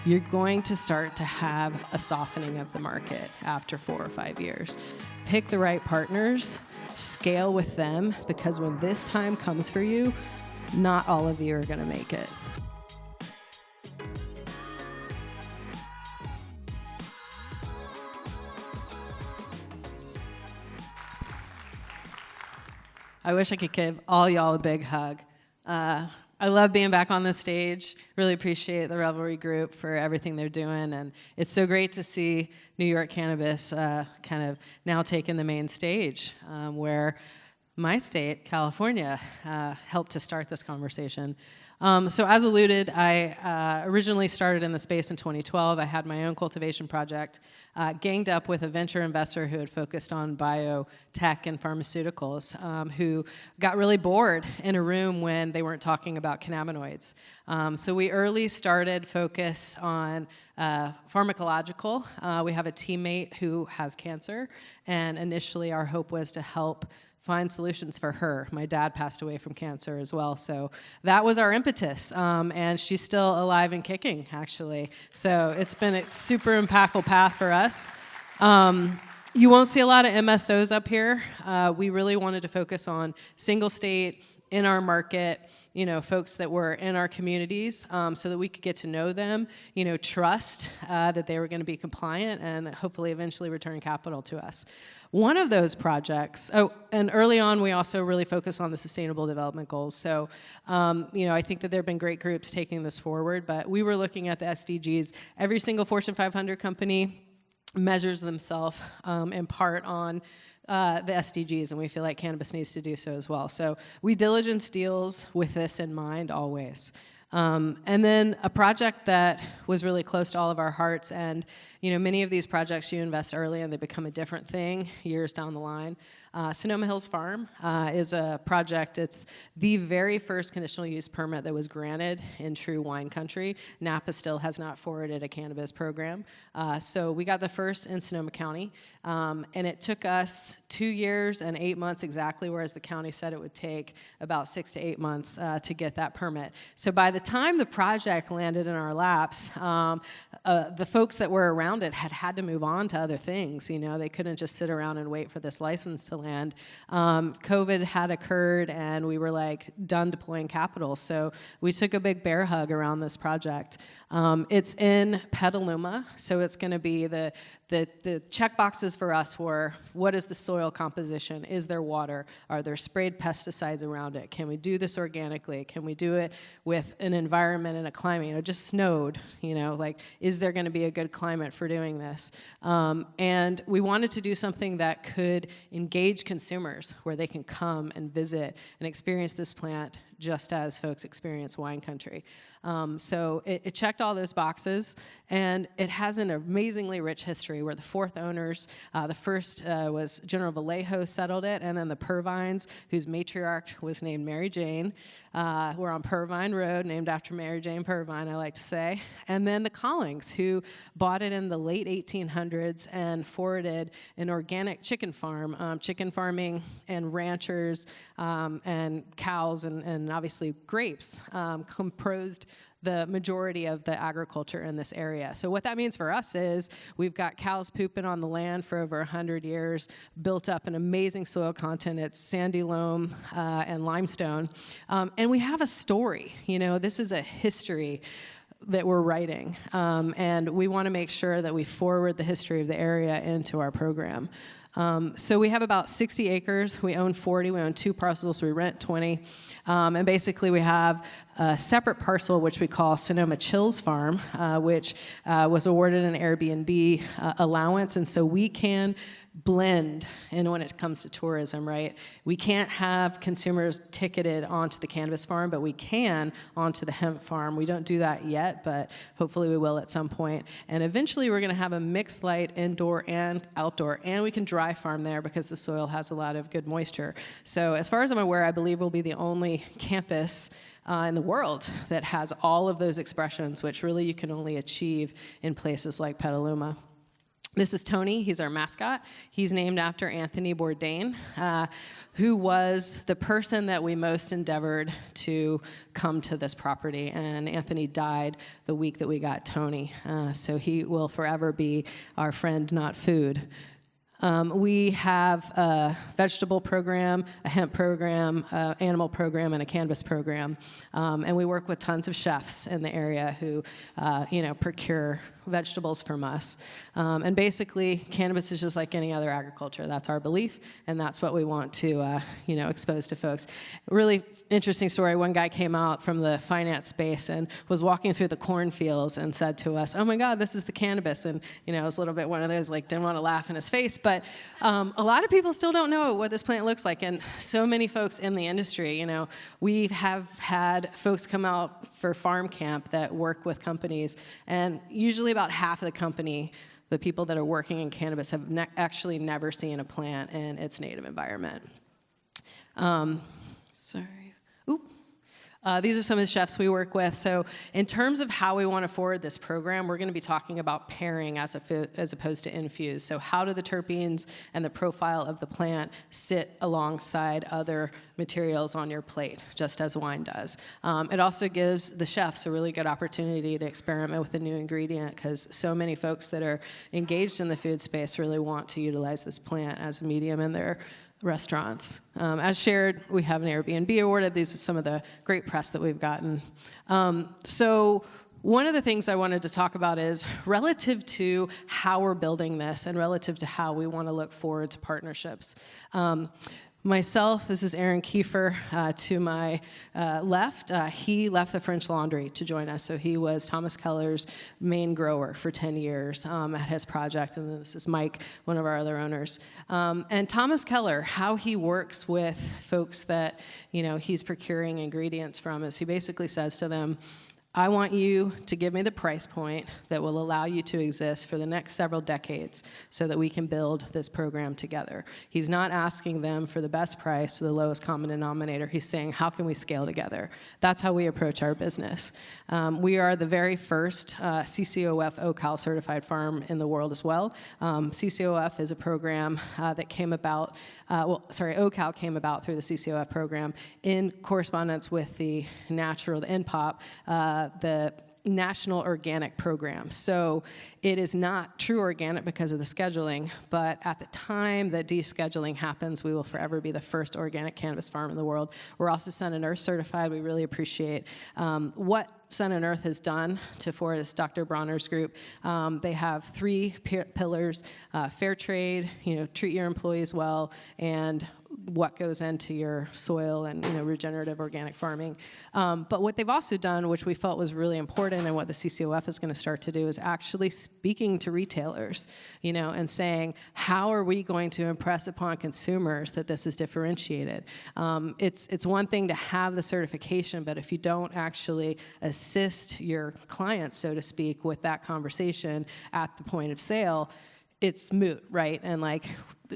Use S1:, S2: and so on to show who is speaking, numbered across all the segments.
S1: you're going to start to have a softening of the market after 4 or 5 years. Pick the right partners, scale with them, because when this time comes for you, not all of you are going to make it. I wish I could give all y'all a big hug. I love being back on the stage. Really appreciate the Revelry group for everything they're doing. And it's so great to see New York cannabis kind of now taking the main stage, where my state, California, helped to start this conversation. So as alluded, I originally started in the space in 2012. I had my own cultivation project, ganged up with a venture investor who had focused on biotech and pharmaceuticals, who got really bored in a room when they weren't talking about cannabinoids. So we early started focus on pharmacological. We have a teammate who has cancer, and initially our hope was to help find solutions for her. My dad passed away from cancer as well, so that was our impetus, and she's still alive and kicking, actually. So it's been a super impactful path for us. You won't see a lot of MSOs up here. We really wanted to focus on single state, in our market, folks that were in our communities, so that we could get to know them, trust that they were going to be compliant and hopefully eventually return capital to us. One of those projects, and early on we also really focused on the Sustainable Development Goals. So, I think that there have been great groups taking this forward, but we were looking at the SDGs. Every single Fortune 500 company measures themselves in part on the SDGs, and we feel like cannabis needs to do so as well. So we diligence deals with this in mind always. And then a project that was really close to all of our hearts, and many of these projects you invest early and they become a different thing years down the line. Sonoma Hills Farm is a project. It's the very first conditional use permit that was granted in true wine country. Napa still has not forwarded a cannabis program. So we got the first in Sonoma County, and it took us 2 years and 8 months exactly, whereas the county said it would take about 6 to 8 months to get that permit. So by the time the project landed in our laps, the folks that were around it had to move on to other things. They couldn't just sit around and wait for this license to land. COVID had occurred, and we were done deploying capital. So we took a big bear hug around this project. It's in Petaluma, so it's going to be the check boxes for us were: what is the soil composition? Is there water? Are there sprayed pesticides around it? Can we do this organically? Can we do it with an environment and a climate? It just snowed, is there going to be a good climate for doing this? And we wanted to do something that could engage consumers, where they can come and visit and experience this plant just as folks experience wine country. So it checked all those boxes, and it has an amazingly rich history. We're the fourth owners. The first was General Vallejo settled it, and then the Purvines, whose matriarch was named Mary Jane. We're on Purvine Road, named after Mary Jane Purvine, I like to say. And then the Collings, who bought it in the late 1800s and forwarded an organic chicken farm, chicken farming and ranchers and cows and obviously grapes composed the majority of the agriculture in this area. So what that means for us is we've got cows pooping on the land for over 100 years, built up an amazing soil content. It's sandy loam and limestone. And we have a story. This is a history that we're writing. And we want to make sure that we forward the history of the area into our program. So we have about 60 acres. We own 40. We own 2 parcels. We rent 20. And basically we have a separate parcel, which we call Sonoma Chills Farm, which was awarded an Airbnb allowance. And so we can blend in when it comes to tourism, right? We can't have consumers ticketed onto the cannabis farm, but we can onto the hemp farm. We don't do that yet, but hopefully we will at some point. And eventually we're going to have a mixed light indoor and outdoor, and we can dry farm there because the soil has a lot of good moisture. So as far as I'm aware, I believe we'll be the only campus in the world that has all of those expressions, which really you can only achieve in places like Petaluma. This is Tony. He's our mascot. He's named after Anthony Bourdain, who was the person that we most endeavored to come to this property. And Anthony died the week that we got Tony. So he will forever be our friend, not food. We have a vegetable program, a hemp program, animal program, and a cannabis program. And we work with tons of chefs in the area who, procure vegetables from us. And basically, cannabis is just like any other agriculture. That's our belief, and that's what we want to, expose to folks. Really interesting story. One guy came out from the finance space and was walking through the cornfields and said to us, "Oh my God, this is the cannabis." And, it was a little bit one of those, like, didn't want to laugh in his face, but a lot of people still don't know what this plant looks like, and so many folks in the industry, we have had folks come out for farm camp that work with companies, and usually about half of the people that are working in cannabis have actually never seen a plant in its native environment. These are some of the chefs we work with. So in terms of how we want to forward this program, we're going to be talking about pairing as opposed to infuse. So how do the terpenes and the profile of the plant sit alongside other materials on your plate, just as wine does? It also gives the chefs a really good opportunity to experiment with a new ingredient, because so many folks that are engaged in the food space really want to utilize this plant as a medium in their restaurants. As shared, we have an Airbnb awarded. These are some of the great press that we've gotten. So one of the things I wanted to talk about is relative to how we're building this and relative to how we want to look forward to partnerships. Myself, this is Aaron Kiefer to my left. He left the French Laundry to join us, so he was Thomas Keller's main grower for 10 years at his project, and then this is Mike, one of our other owners. And Thomas Keller, how he works with folks that he's procuring ingredients from is he basically says to them, I want you to give me the price point that will allow you to exist for the next several decades so that we can build this program together. He's not asking them for the best price or the lowest common denominator. He's saying, how can we scale together? That's how we approach our business. We are the very first CCOF OCal certified farm in the world as well. CCOF is a program that came about, OCal came about through the CCOF program in correspondence with the NPOP, the National Organic Program. So it is not true organic because of the scheduling, but at the time that descheduling happens, we will forever be the first organic cannabis farm in the world. We're also Sun and Earth certified. We really appreciate what Sun and Earth has done to Forrest, Dr. Bronner's group. They have 3 pillars: fair trade, treat your employees well, and what goes into your soil and regenerative organic farming. But what they've also done, which we felt was really important, and what the CCOF is going to start to do, is actually speaking to retailers, and saying, how are we going to impress upon consumers that this is differentiated? It's one thing to have the certification, but if you don't actually assist your clients, so to speak, with that conversation at the point of sale, it's moot, right? And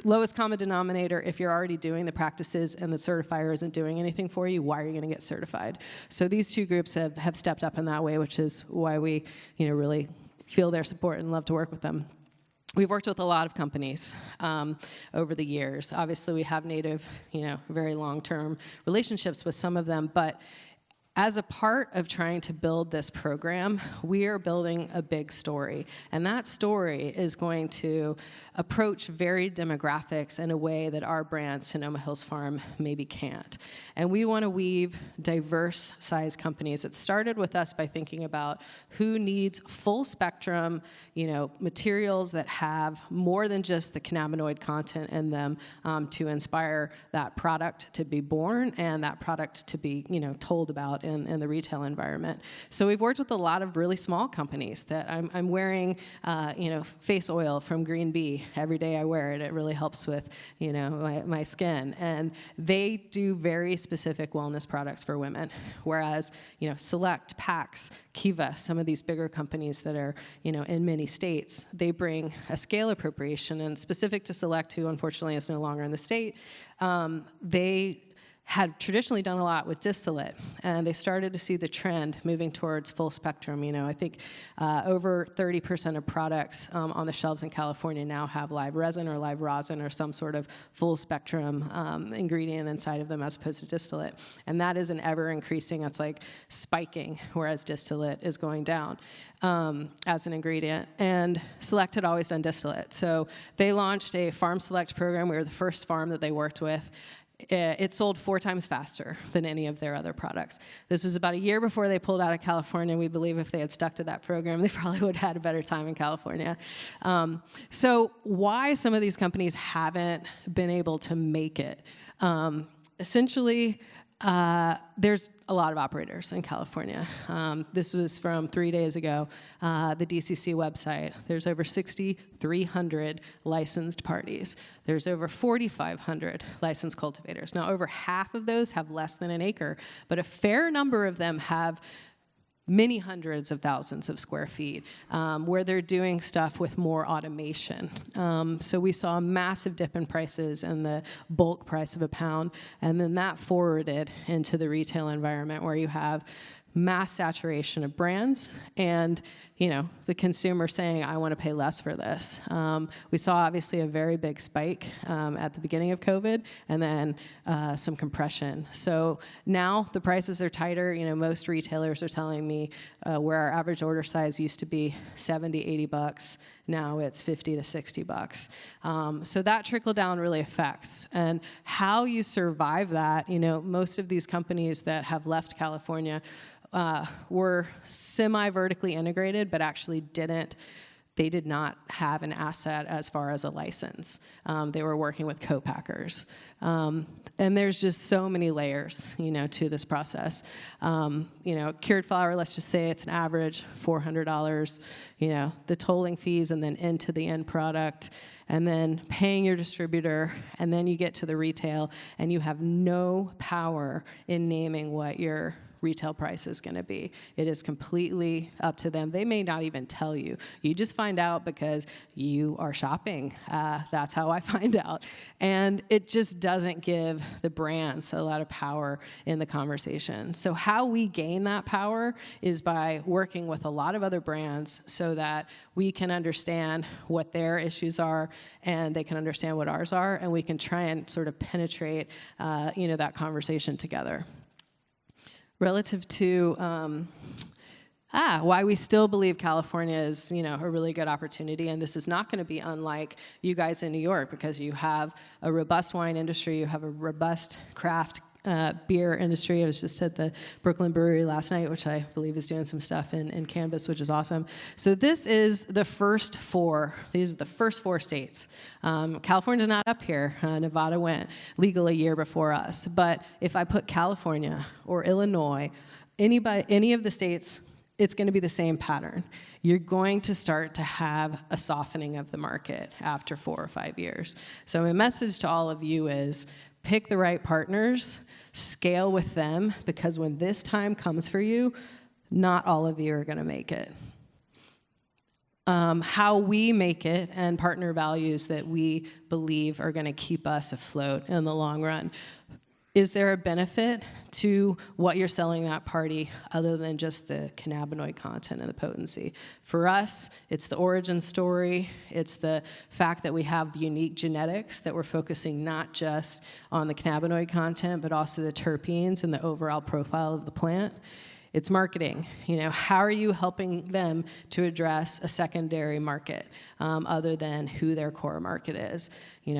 S1: lowest common denominator, if you're already doing the practices and the certifier isn't doing anything for you, why are you going to get certified? So these 2 groups have stepped up in that way, which is why we really feel their support and love to work with them. We've worked with a lot of companies over the years. Obviously, we have native, very long-term relationships with some of them, but as a part of trying to build this program, we are building a big story. And that story is going to approach varied demographics in a way that our brand, Sonoma Hills Farm, maybe can't. And we want to weave diverse size companies. It started with us by thinking about who needs full spectrum, materials that have more than just the cannabinoid content in them to inspire that product to be born and that product to be, told about in the retail environment. So we've worked with a lot of really small companies that I'm wearing, face oil from Green Bee. Every day I wear it. It really helps with, my skin. And they do very specific wellness products for women. Whereas, Select, Pax, Kiva, some of these bigger companies that are, in many states, they bring a scale appropriation. And specific to Select, who unfortunately is no longer in the state, they had traditionally done a lot with distillate, and they started to see the trend moving towards full spectrum. I think over 30% of products on the shelves in California now have live resin or live rosin or some sort of full spectrum ingredient inside of them as opposed to distillate. And that is an ever increasing, it's like spiking, whereas distillate is going down as an ingredient. And Select had always done distillate. So they launched a Farm Select program. We were the first farm that they worked with. It sold 4 times faster than any of their other products. This was about a year before they pulled out of California. We believe if they had stuck to that program, they probably would have had a better time in California. So why some of these companies haven't been able to make it? Essentially, there's a lot of operators in California. This was from 3 days ago, the DCC website. There's over 6,300 licensed parties. There's over 4,500 licensed cultivators. Now, over half of those have less than an acre, but a fair number of them have many hundreds of thousands of square feet, where they're doing stuff with more automation. So we saw a massive dip in prices and the bulk price of a pound, and then that forwarded into the retail environment where you have mass saturation of brands and the consumer saying, I want to pay less for this. We saw obviously a very big spike at the beginning of COVID and then some compression. So now the prices are tighter. Most retailers are telling me where our average order size used to be $70, $80, now it's $50 to $60. So that trickle down really affects. And how you survive that, most of these companies that have left California were semi-vertically integrated, but actually they did not have an asset as far as a license. They were working with co-packers. And there's just so many layers, to this process. Cured flower, let's just say it's an average $400, the tolling fees and then into the end product, and then paying your distributor, and then you get to the retail, and you have no power in naming what your retail price is going to be. It is completely up to them. They may not even tell you. You just find out because you are shopping. That's how I find out. And it just doesn't give the brands a lot of power in the conversation. So how we gain that power is by working with a lot of other brands so that we can understand what their issues are and they can understand what ours are, and we can try and sort of penetrate that conversation together. Relative to why we still believe California is, a really good opportunity, and this is not going to be unlike you guys in New York because you have a robust wine industry, you have a robust craft beer industry. I was just at the Brooklyn Brewery last night, which I believe is doing some stuff in cannabis, which is awesome. So this is the first 4. These are the first 4 states. California's not up here. Nevada went legal a year before us. But if I put California or Illinois, any of the states, it's going to be the same pattern. You're going to start to have a softening of the market after 4 or 5 years. So my message to all of you is pick the right partners, scale with them, because when this time comes for you, not all of you are going to make it. How we make it and partner values that we believe are going to keep us afloat in the long run. Is there a benefit to what you're selling that party other than just the cannabinoid content and the potency? For us, it's the origin story. It's the fact that we have unique genetics, that we're focusing not just on the cannabinoid content, but also the terpenes and the overall profile of the plant. It's marketing. How are you helping them to address a secondary market other than who their core market is?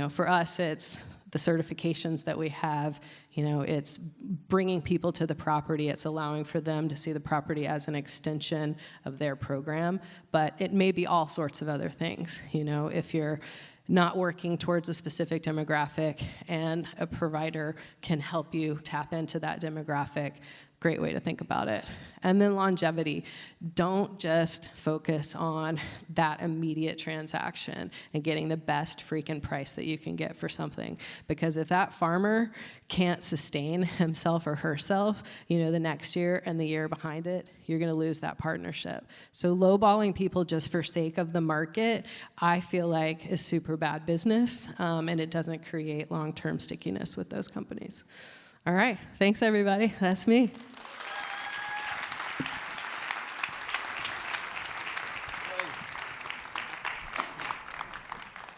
S1: For us, it's the certifications that we have, it's bringing people to the property. It's allowing for them to see the property as an extension of their program. But it may be all sorts of other things. If you're not working towards a specific demographic and a provider can help you tap into that demographic, great way to think about it. And then longevity. Don't just focus on that immediate transaction and getting the best freaking price that you can get for something. Because if that farmer can't sustain himself or herself, the next year and the year behind it, you're going to lose that partnership. So lowballing people just for sake of the market, I feel like is super bad business, and it doesn't create long-term stickiness with those companies. All right. Thanks, everybody. That's me.